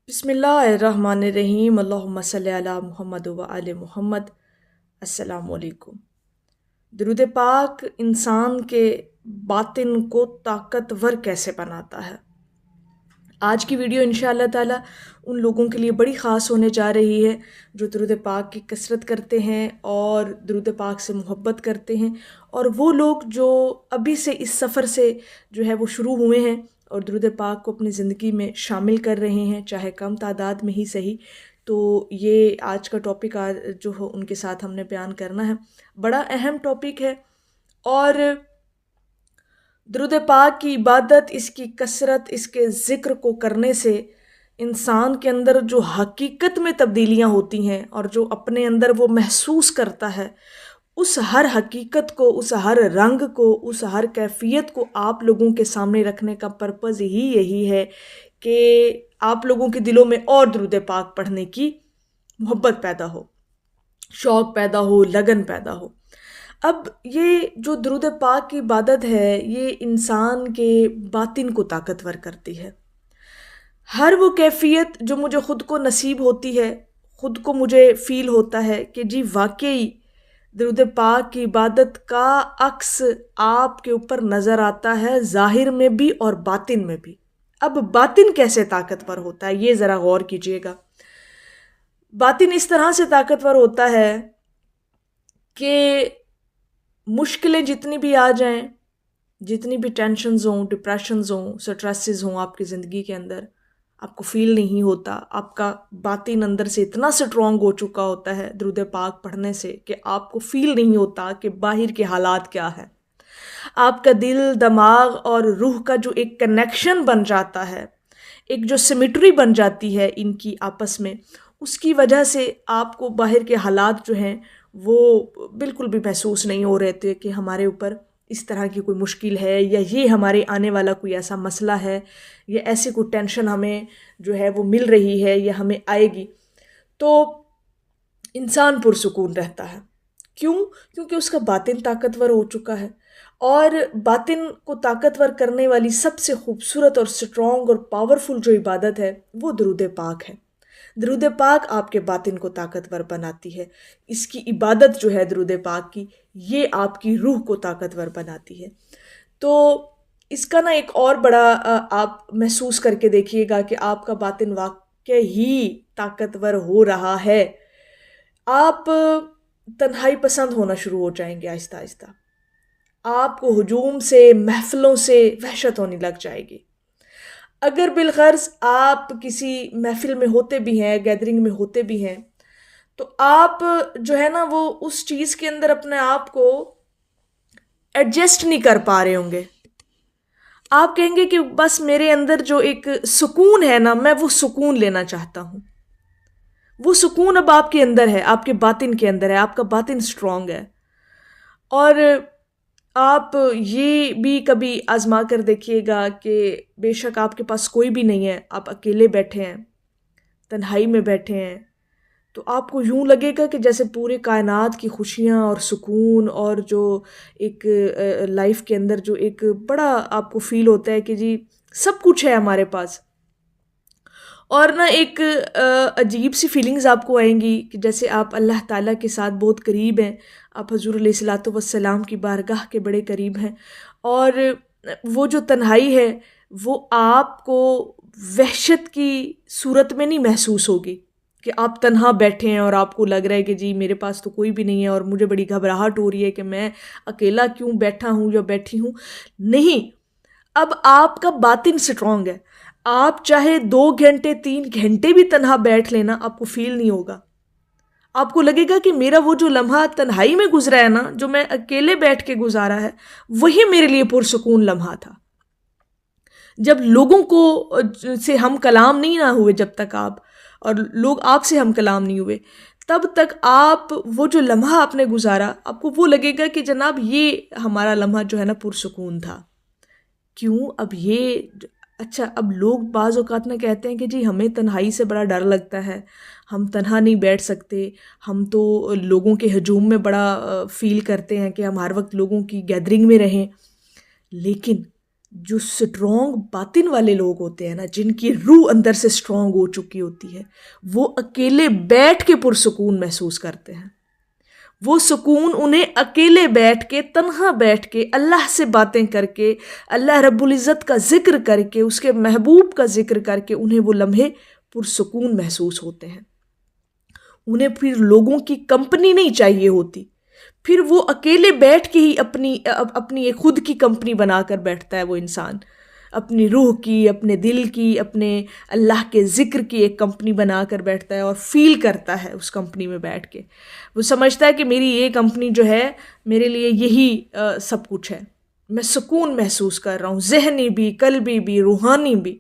بسم اللہ الرحمن الرحیم اللہم صلی علی محمد و آل محمد۔ السلام علیکم۔ درود پاک انسان کے باطن کو طاقتور کیسے بناتا ہے؟ آج کی ویڈیو انشاءاللہ تعالی ان لوگوں کے لیے بڑی خاص ہونے جا رہی ہے جو درود پاک کی کثرت کرتے ہیں اور درود پاک سے محبت کرتے ہیں، اور وہ لوگ جو ابھی سے اس سفر سے جو ہے وہ شروع ہوئے ہیں اور درود پاک کو اپنی زندگی میں شامل کر رہے ہیں، چاہے کم تعداد میں ہی صحیح۔ تو یہ آج کا ٹاپک جو ہو ان کے ساتھ ہم نے بیان کرنا ہے، بڑا اہم ٹاپک ہے۔ اور درود پاک کی عبادت، اس کی کثرت، اس کے ذکر کو کرنے سے انسان کے اندر جو حقیقت میں تبدیلیاں ہوتی ہیں اور جو اپنے اندر وہ محسوس کرتا ہے، اس ہر حقیقت کو، اس ہر رنگ کو، اس ہر کیفیت کو آپ لوگوں کے سامنے رکھنے کا پرپز ہی یہی ہے کہ آپ لوگوں کے دلوں میں اور درود پاک پڑھنے کی محبت پیدا ہو، شوق پیدا ہو، لگن پیدا ہو۔ اب یہ جو درود پاک کی عبادت ہے، یہ انسان کے باطن کو طاقتور کرتی ہے۔ ہر وہ کیفیت جو مجھے خود کو نصیب ہوتی ہے، خود کو مجھے فیل ہوتا ہے کہ جی واقعی درود پاک کی عبادت کا عکس آپ کے اوپر نظر آتا ہے، ظاہر میں بھی اور باطن میں بھی۔ اب باطن کیسے طاقتور ہوتا ہے، یہ ذرا غور کیجئے گا۔ باطن اس طرح سے طاقتور ہوتا ہے کہ مشکلیں جتنی بھی آ جائیں، جتنی بھی ٹینشنز ہوں، ڈپریشنز ہوں، سٹریسز ہوں آپ کی زندگی کے اندر، آپ کو فیل نہیں ہوتا، آپ کا باطن اندر سے اتنا سٹرونگ ہو چکا ہوتا ہے درود پاک پڑھنے سے کہ آپ کو فیل نہیں ہوتا کہ باہر کے حالات کیا ہے۔ آپ کا دل، دماغ اور روح کا جو ایک کنیکشن بن جاتا ہے، ایک جو سیمیٹری بن جاتی ہے ان کی آپس میں، اس کی وجہ سے آپ کو باہر کے حالات جو ہیں وہ بالکل بھی محسوس نہیں ہو رہے تھے کہ ہمارے اوپر اس طرح کی کوئی مشکل ہے، یا یہ ہمارے آنے والا کوئی ایسا مسئلہ ہے، یا ایسی کوئی ٹینشن ہمیں جو ہے وہ مل رہی ہے یا ہمیں آئے گی۔ تو انسان پرسکون رہتا ہے۔ کیوں؟ کیونکہ اس کا باطن طاقتور ہو چکا ہے، اور باطن کو طاقتور کرنے والی سب سے خوبصورت اور سٹرونگ اور پاورفل جو عبادت ہے وہ درود پاک ہے۔ درود پاک آپ کے باطن کو طاقتور بناتی ہے۔ اس کی عبادت جو ہے درود پاک کی، یہ آپ کی روح کو طاقتور بناتی ہے۔ تو اس کا نا ایک اور بڑا آپ محسوس کر کے دیکھیے گا کہ آپ کا باطن واقعی ہی طاقتور ہو رہا ہے۔ آپ تنہائی پسند ہونا شروع ہو جائیں گے آہستہ آہستہ۔ آپ کو ہجوم سے، محفلوں سے وحشت ہونے لگ جائے گی۔ اگر بالغرض آپ کسی محفل میں ہوتے بھی ہیں، گیدرنگ میں ہوتے بھی ہیں، تو آپ جو ہے نا وہ اس چیز کے اندر اپنے آپ کو ایڈجسٹ نہیں کر پا رہے ہوں گے۔ آپ کہیں گے کہ بس میرے اندر جو ایک سکون ہے نا، میں وہ سکون لینا چاہتا ہوں۔ وہ سکون اب آپ کے اندر ہے، آپ کے باطن کے اندر ہے، آپ کا باطن سٹرونگ ہے۔ اور آپ یہ بھی کبھی آزما کر دیکھیے گا کہ بے شک آپ کے پاس کوئی بھی نہیں ہے، آپ اکیلے بیٹھے ہیں، تنہائی میں بیٹھے ہیں، تو آپ کو یوں لگے گا کہ جیسے پورے کائنات کی خوشیاں اور سکون اور جو ایک لائف کے اندر جو ایک بڑا آپ کو فیل ہوتا ہے کہ جی سب کچھ ہے ہمارے پاس۔ اور نہ ایک عجیب سی فیلنگز آپ کو آئیں گی کہ جیسے آپ اللہ تعالیٰ کے ساتھ بہت قریب ہیں، آپ حضور علیہ الصلوۃ والسلام کی بارگاہ کے بڑے قریب ہیں، اور وہ جو تنہائی ہے وہ آپ کو وحشت کی صورت میں نہیں محسوس ہوگی کہ آپ تنہا بیٹھے ہیں اور آپ کو لگ رہا ہے کہ جی میرے پاس تو کوئی بھی نہیں ہے اور مجھے بڑی گھبراہٹ ہو رہی ہے کہ میں اکیلا کیوں بیٹھا ہوں یا بیٹھی ہوں۔ نہیں، اب آپ کا باطن سٹرونگ ہے۔ آپ چاہے 2 گھنٹے 3 گھنٹے بھی تنہا بیٹھ لینا، آپ کو فیل نہیں ہوگا۔ آپ کو لگے گا کہ میرا وہ جو لمحہ تنہائی میں گزرا ہے نا، جو میں اکیلے بیٹھ کے گزارا ہے، وہی میرے لیے پرسکون لمحہ تھا۔ جب لوگوں کو سے ہم کلام نہیں نہ ہوئے، جب تک آپ اور لوگ آپ سے ہم کلام نہیں ہوئے، تب تک آپ وہ جو لمحہ آپ نے گزارا، آپ کو وہ لگے گا کہ جناب یہ ہمارا لمحہ جو ہے نا پرسکون تھا۔ کیوں؟ اب یہ اچھا، اب لوگ بعض اوقات میں کہتے ہیں کہ جی ہمیں تنہائی سے بڑا ڈر لگتا ہے، ہم تنہا نہیں بیٹھ سکتے، ہم تو لوگوں کے ہجوم میں بڑا فیل کرتے ہیں کہ ہم ہر وقت لوگوں کی گیدرنگ میں رہیں۔ لیکن جو سٹرونگ باطن والے لوگ ہوتے ہیں نا، جن کی روح اندر سے سٹرونگ ہو چکی ہوتی ہے، وہ اکیلے بیٹھ کے پرسکون محسوس کرتے ہیں۔ وہ سکون انہیں اکیلے بیٹھ کے، تنہا بیٹھ کے، اللہ سے باتیں کر کے، اللہ رب العزت کا ذکر کر کے، اس کے محبوب کا ذکر کر کے، انہیں وہ لمحے پرسکون محسوس ہوتے ہیں۔ انہیں پھر لوگوں کی کمپنی نہیں چاہیے ہوتی، پھر وہ اکیلے بیٹھ کے ہی اپنی ایک خود کی کمپنی بنا کر بیٹھتا ہے وہ انسان، اپنی روح کی، اپنے دل کی، اپنے اللہ کے ذکر کی ایک کمپنی بنا کر بیٹھتا ہے اور فیل کرتا ہے اس کمپنی میں بیٹھ کے۔ وہ سمجھتا ہے کہ میری یہ کمپنی جو ہے میرے لیے یہی سب کچھ ہے، میں سکون محسوس کر رہا ہوں، ذہنی بھی، قلبی بھی، روحانی بھی۔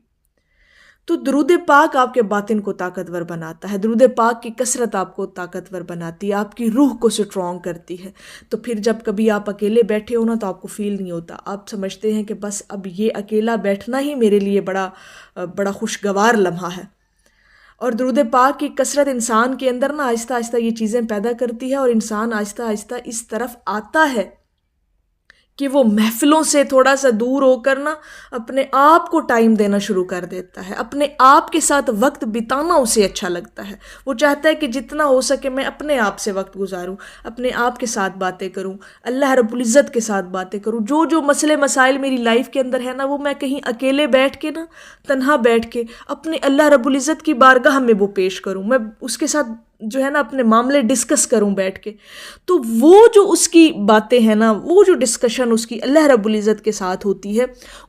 تو درود پاک آپ کے باطن کو طاقتور بناتا ہے، درود پاک کی کثرت آپ کو طاقتور بناتی ہے، آپ کی روح کو سٹرونگ کرتی ہے۔ تو پھر جب کبھی آپ اکیلے بیٹھے ہو نا تو آپ کو فیل نہیں ہوتا، آپ سمجھتے ہیں کہ بس اب یہ اکیلا بیٹھنا ہی میرے لیے بڑا خوشگوار لمحہ ہے۔ اور درود پاک کی کثرت انسان کے اندر نا آہستہ آہستہ یہ چیزیں پیدا کرتی ہے، اور انسان آہستہ آہستہ اس طرف آتا ہے کہ وہ محفلوں سے تھوڑا سا دور ہو کر نا اپنے آپ کو ٹائم دینا شروع کر دیتا ہے، اپنے آپ کے ساتھ وقت بتانا اسے اچھا لگتا ہے۔ وہ چاہتا ہے کہ جتنا ہو سکے میں اپنے آپ سے وقت گزاروں، اپنے آپ کے ساتھ باتیں کروں، اللہ رب العزت کے ساتھ باتیں کروں، جو مسئلے مسائل میری لائف کے اندر ہے نا وہ میں کہیں اکیلے بیٹھ کے نا، تنہا بیٹھ کے اپنے اللہ رب العزت کی بارگاہ میں وہ پیش کروں، میں اس کے ساتھ جو ہے نا اپنے معاملے ڈسکس کروں بیٹھ کے۔ تو وہ جو اس کی باتیں ہیں نا، وہ جو ڈسکشن اس کی اللہ رب العزت کے ساتھ ہوتی ہے،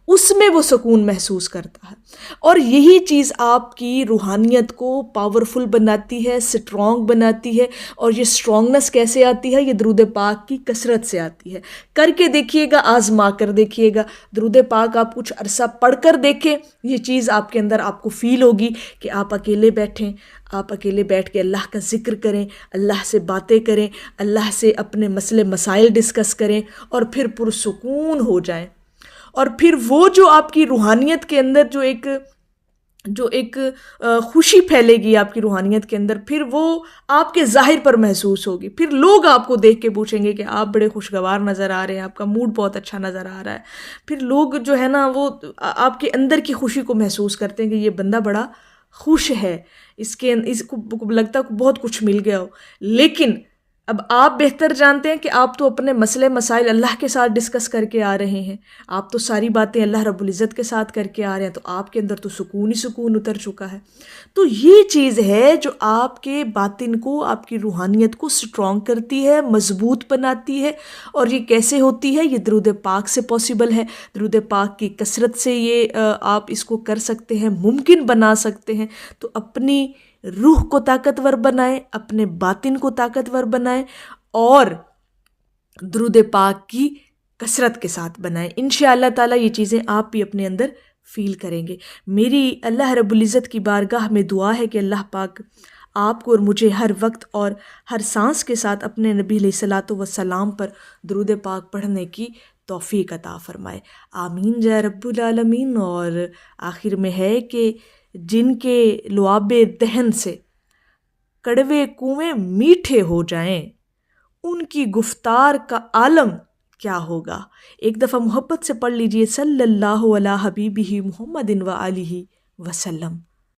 اس میں وہ سکون محسوس کرتا ہے، اور یہی چیز آپ کی روحانیت کو پاورفل بناتی ہے، سٹرونگ بناتی ہے۔ اور یہ سٹرونگنس کیسے آتی ہے؟ یہ درود پاک کی کثرت سے آتی ہے۔ کر کے دیکھیے گا، آزما کر دیکھیے گا، درود پاک آپ کچھ عرصہ پڑھ کر دیکھیں، یہ چیز آپ کے اندر آپ کو فیل ہوگی کہ آپ اکیلے بیٹھیں، آپ اکیلے بیٹھ کے اللہ کا ذکر کریں، اللہ سے باتیں کریں، اللہ سے اپنے مسئلے مسائل ڈسکس کریں، اور پھر پرسکون ہو جائیں۔ اور پھر وہ جو آپ کی روحانیت کے اندر جو ایک خوشی پھیلے گی آپ کی روحانیت کے اندر، پھر وہ آپ کے ظاہر پر محسوس ہوگی۔ پھر لوگ آپ کو دیکھ کے پوچھیں گے کہ آپ بڑے خوشگوار نظر آ رہے ہیں، آپ کا موڈ بہت اچھا نظر آ رہا ہے۔ پھر لوگ جو ہے نا وہ آپ کے اندر کی خوشی کو محسوس کرتے ہیں کہ یہ بندہ بڑا خوش ہے، اس کو لگتا ہے بہت کچھ مل گیا ہو۔ لیکن اب آپ بہتر جانتے ہیں کہ آپ تو اپنے مسئلے مسائل اللہ کے ساتھ ڈسکس کر کے آ رہے ہیں، آپ تو ساری باتیں اللہ رب العزت کے ساتھ کر کے آ رہے ہیں، تو آپ کے اندر تو سکون ہی سکون اتر چکا ہے۔ تو یہ چیز ہے جو آپ کے باطن کو، آپ کی روحانیت کو سٹرونگ کرتی ہے، مضبوط بناتی ہے۔ اور یہ کیسے ہوتی ہے؟ یہ درود پاک سے پاسبل ہے، درود پاک کی کثرت سے یہ آپ اس کو کر سکتے ہیں، ممکن بنا سکتے ہیں۔ تو اپنی روح کو طاقتور بنائیں، اپنے باطن کو طاقتور بنائیں، اور درود پاک کی کثرت کے ساتھ بنائیں۔ انشاءاللہ تعالیٰ یہ چیزیں آپ بھی اپنے اندر فیل کریں گے۔ میری اللہ رب العزت کی بارگاہ میں دعا ہے کہ اللہ پاک آپ کو اور مجھے ہر وقت اور ہر سانس کے ساتھ اپنے نبی علیہ الصلوۃ والسلام پر درود پاک پڑھنے کی توفیق عطا فرمائے۔ آمین یا رب العالمین۔ اور آخر میں ہے کہ جن کے لعاب دہن سے کڑوے کنویں میٹھے ہو جائیں، ان کی گفتار کا عالم کیا ہوگا؟ ایک دفعہ محبت سے پڑھ لیجئے، صلی اللہ علی حبیبہ محمد و آلہ وسلم۔